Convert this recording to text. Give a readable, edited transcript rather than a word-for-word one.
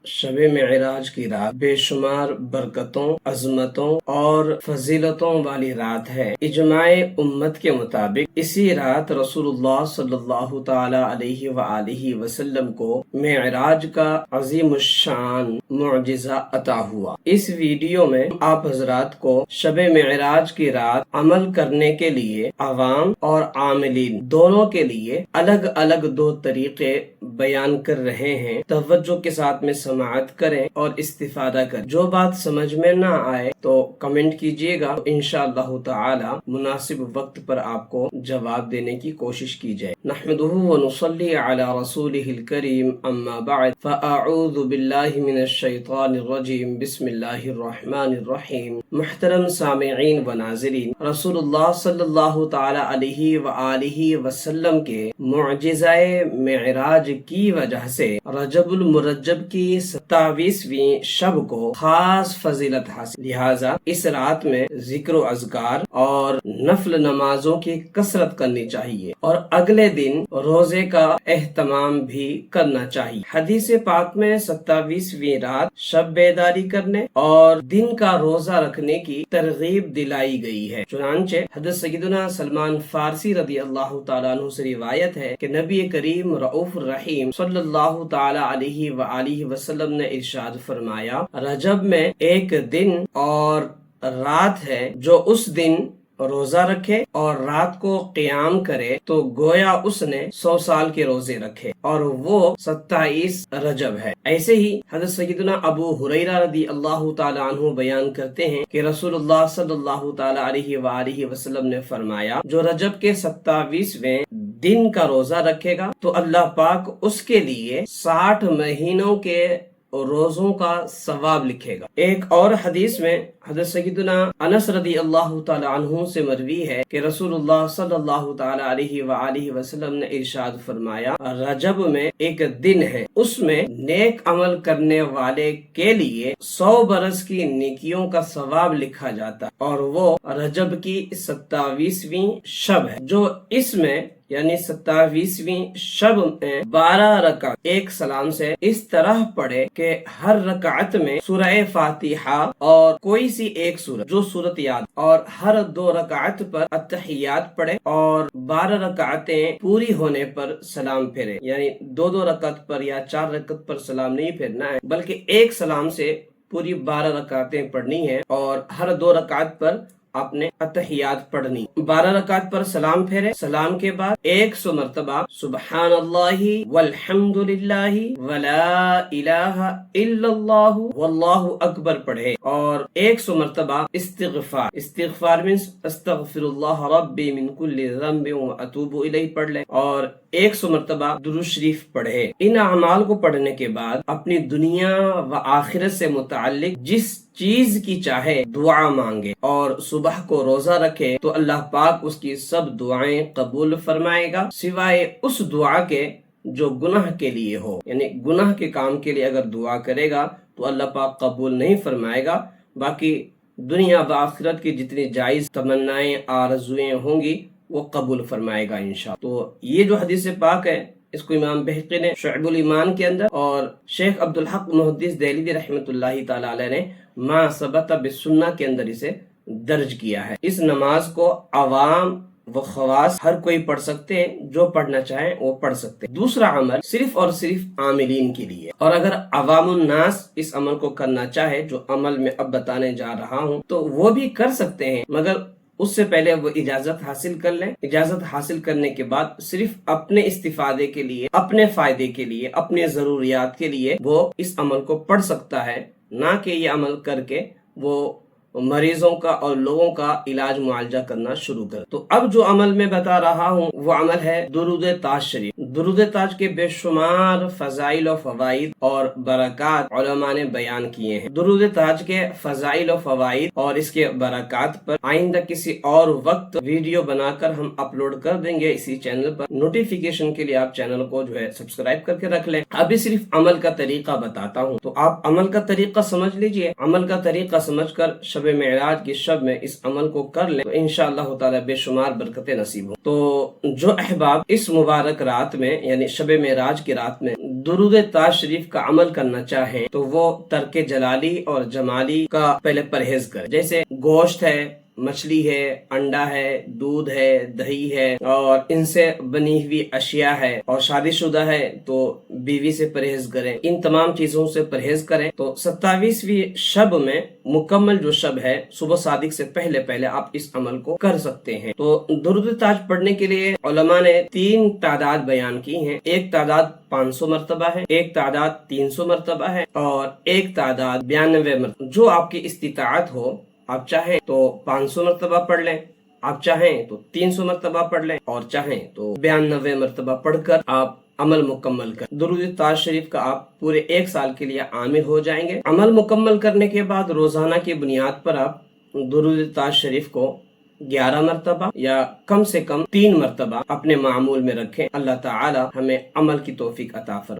शब मेराज की रात बेशुमार बरकतों, अजमतों और फजीलतों वाली रात है। इजमाए उम्मत के मुताबिक इसी रात रसूलुल्लाह सल्लल्लाहु ताला अलैहि व आलिहि वसल्लम को मेराज का अजीमुश्शान मुअजिजा अता हुआ। इस वीडियो में आप हजरात को शब मेराज की रात अमल करने के लिए अवाम और आमिलीन दोनों के लिए अलग अलग दो तरीके बयान कर रहे हैं। तवज्जो के साथ में समाअत करें और इस्तिफादा करें। जो बात समझ में ना आए तो कमेंट कीजिएगा, तो इंशाअल्लाह ताला मुनासिब वक्त पर आपको जवाब देने की कोशिश की जाए। नहमदुहु व नुसल्ली अला रसूलिहिल करीम, अम्मा बअद, फअऊज़ु बिल्लाहि मिनश शैतानिर रजीम, बिस्मिल्लाहिर रहमानिर रहीम। मुहतरम सामिईन व नाज़रीन, रसूलुल्लाह सल्लल्लाहु ताला अलैहि व आलिहि वसल्लम के मुअजिज़ाए मेराज की वजह से रजबुल मुरज्जब की 27वीं शब को खास फजीलत हासिल। लिहाजा इस रात में जिक्र अज़कार और नफल नमाजों की कसरत करनी चाहिए और अगले दिन रोजे का एहतमाम भी करना चाहिए। हदीस पाक में 27वीं रात शब बेदारी करने और दिन का रोजा रखने की तरगीब दिलाई गई है। चुनांचे हज़रत सय्यदुना सलमान फारसी रज़ी अल्लाह तआला अन्हु से रिवायत है कि नबी करीम रऊफ रहीम सल्लल्लाहु ताला अलैहि व आलिहि वसल्लम ने इरशाद फरमाया, रजब में एक दिन और रात है, जो उस दिन रोजा रखे और रात को क़ियाम करे तो गोया उसने 100 साल के रोजे रखे, और वो 27 रजब है। ऐसे ही हज़रत सय्यदुना अबू हुरैरा रज़ी अल्लाह ताला अन्हु बयान करते हैं कि रसूलुल्लाह सल्लल्लाहु ताला अलैहि व आलिहि वसल्लम ने फरमाया, जो रजब के 27वें दिन का रोजा रखेगा तो अल्लाह पाक उसके लिए 60 महीनों के रोजों का सवाब लिखेगा। एक और हदीस में हज़रत सय्यदुना अनस रज़ी अल्लाह ताला अन्हु से मरवी है कि रसूलुल्लाह सल्लल्लाहु ताला अलैहि व आलिहि वसल्लम ने इरशाद फरमाया, रजब में एक दिन है, उसमें नेक अमल करने वाले के लिए 100 बरस की नेकियों का सवाब लिखा जाता, और वो रजब की 27वीं शब है, जो इसमें यानी 27वीं शब में 12 रकात एक सलाम से इस तरह पढ़े कि हर रकात में सूरह फातिहा और कोई सी एक सूरत जो सूरत याद, और हर 2 रकात पर अत्तहियात पढ़े और 12 रकातें पूरी होने पर सलाम फेरे। यानी 2-2 रकात पर या 4 रकात पर सलाम नहीं फेरना है, बल्कि एक सलाम से पूरी 12 रकातें पढ़नी है और हर 2 रकात पर आपने अत्तहियात पढ़नी। 12 रकात पर सलाम फेरे, सलाम के बाद 100 मरतबा सुबहानल्लाहि वल्हम्दुलिल्लाहि वला इलाहा इल्लल्लाहु वल्लाहु अकबर पढ़े, और 100 मरतबा इस्तिगफार मींस अस्तगफिरुल्लाह रब्बी मिन कुल्ली ज़ंबिन व अतूबु इलैहि पढ़ ले, और 100 मरतबा दुरूद शरीफ पढ़े। इन अमाल को पढ़ने के बाद अपनी दुनिया व आखिरत से मुताल्लिक जिस चीज की चाहे दुआ मांगे और सुबह को रोजा रखे तो अल्लाह पाक उसकी सब दुआएं कबूल फरमाएगा, सिवाय उस दुआ के जो गुनाह के लिए हो। यानी गुनाह के काम के लिए अगर दुआ करेगा तो अल्लाह पाक कबूल नहीं फरमाएगा, बाकी दुनिया व आखिरत की जितनी जायज तमन्नाएं आरज़ुएं होंगी वो कबूल फरमाएगा इंशाअल्लाह। तो ये जो हदीस पाक है, इसको इमाम बहक़ी ने शुअबुल ईमान के अंदर और शेख अब्दुल हक मुहद्दिस देहलवी रहमतुल्लाहि तआला अलैह ने मा सबत बिस्सुन्ना के अंदर इसे दर्ज किया है। इस नमाज को अवाम व खवास हर कोई पढ़ सकते हैं, जो पढ़ना चाहें वो पढ़ सकते हैं। दूसरा अमल सिर्फ और सिर्फ आमिलीन के लिए, और अगर अवामुन नास इस अमल को करना चाहे, जो अमल में अब बताने जा रहा हूँ, तो वो भी कर सकते हैं, मगर उससे पहले वो इजाजत हासिल कर लें। इजाजत हासिल करने के बाद सिर्फ अपने इस्तिफादे के लिए, अपने फायदे के लिए, अपने जरूरियात के लिए वो इस अमल को पढ़ सकता है, ना कि ये अमल करके वो मरीजों का और लोगों का इलाज मुआलजा करना शुरू कर। तो अब जो अमल मैं बता रहा हूँ वो अमल है दुरूद ताज शरीफ। दुरूद ताज के बेशुमार फजाइल और फवाइद और बरकात उलमा ने बयान किए हैं। दुरूद ताज के फजाइल और फवाइद और इसके बरकात पर आइंदा किसी और वक्त वीडियो बनाकर हम अपलोड कर देंगे इसी चैनल पर। नोटिफिकेशन के लिए आप चैनल को जो है सब्सक्राइब करके रख लें। अभी सिर्फ अमल का तरीका बताता हूँ, तो आप अमल का तरीका समझ लीजिए। अमल का तरीका समझकर शब मेराज की शब में इस अमल को कर ले तो इंशाअल्लाह ताला बेशुमार बरकतें नसीब हो। तो जो अहबाब इस मुबारक रात में यानी शब मेराज की रात में दुरूद ताज शरीफ का अमल करना चाहें तो वो तर्क जलाली और जमाली का पहले परहेज करें। जैसे गोश्त है, मछली है, अंडा है, दूध है, दही है और इनसे बनी हुई अशिया है, और शादीशुदा है तो बीवी से परहेज करें। इन तमाम चीजों से परहेज करें तो 27वीं शब में मुकम्मल जो शब है सुबह सादिक से पहले पहले आप इस अमल को कर सकते हैं। तो दुरूद ताज पढ़ने के लिए उलमा ने 3 तादाद बयान की हैं। एक तादाद 500 मरतबा है, एक तादाद 300 मरतबा है और एक तादाद 92 मरतबा। जो आपकी इस्तिताअत हो, आप चाहें तो 500 मरतबा पढ़ लें, आप चाहें तो 300 मरतबा पढ़ लें और चाहें तो 92 मरतबा पढ़कर आप अमल मुकम्मल कर। दुरूद ताज शरीफ का आप पूरे 1 साल के लिए आमिल हो जाएंगे। अमल मुकम्मल करने के बाद रोजाना की बुनियाद पर आप दुरूद ताज शरीफ को 11 मरतबा या कम से कम 3 मरतबा अपने मामूल में रखें। अल्लाह ताला हमें अमल की तौफीक अता फरमाए।